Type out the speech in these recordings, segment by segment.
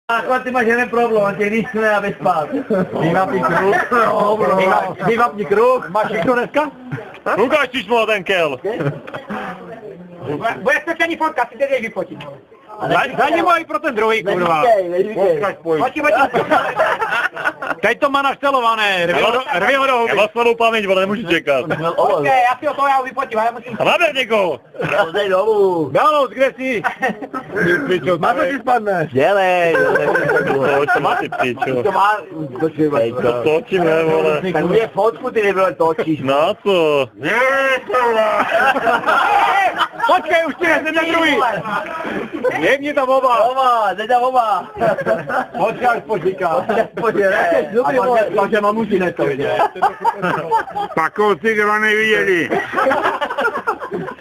Akorát ty máš jeden problém, on tě nic nedáme spát. Vyvapni kruh. Vyvapni kruh. Máš všechno dneska? Ukáž mu ten kel. Bude speciální fotka, si teď vyfotit. Daj můj pro ten druhý, kurva. Pojď. Teď to má naštelované, rvi ho do huby. Já mám svalou paměť, vole, nemůžu čekat. Ok, já si ho to já vyfotím, já musím... A naber někoho. Dej dolů. Galus, kde jsi? Má to ti spadne. Dělej. To má ty pičo. To má... To točíme, vole. Tak mě fotku ty nebylo točíš. Na co? Počkej, už ti nejsem ten druhý. Jebni tam oba. Dej tam oba. Počkej, až počíká. A pak že mamuti netojde. Pakovci, kde vám neviděli.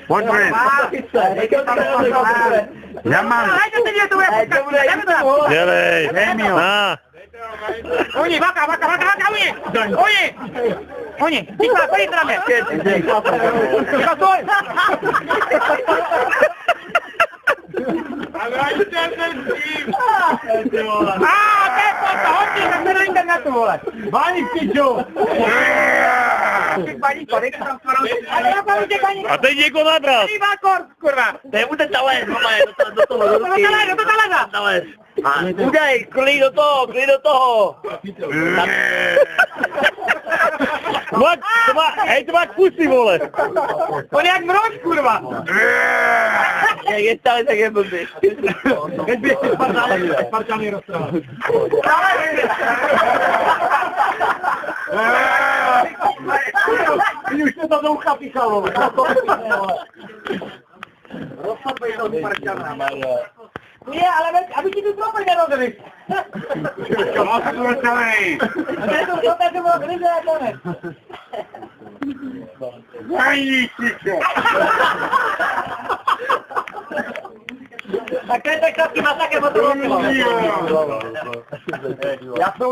Pojďme. Já mám. Dělej. Na. Oni, vaka, oni, ticha, pojď na mě. Ticha, stoj. Hodně, tak se do internetu, vole. Báni pičo. A teď někoho nabrat. Kurva. Nebude talent, do toho, do ruky. Do toho talent. Udej, klid do toho. Hej, to máš pusy, vole. On je jak mroč, kurva. Jak je stále tak je blbý. Keď by si Spartany roztrval. Ty už to do ucha píchalo. Rozsopej to Spartana. Nie, ale aby ti tu trochu nerozryš. Rozsopej. To také bylo krize a konec. Zajni si se. Tak to je tak kratky masaké motorovky. Já jsem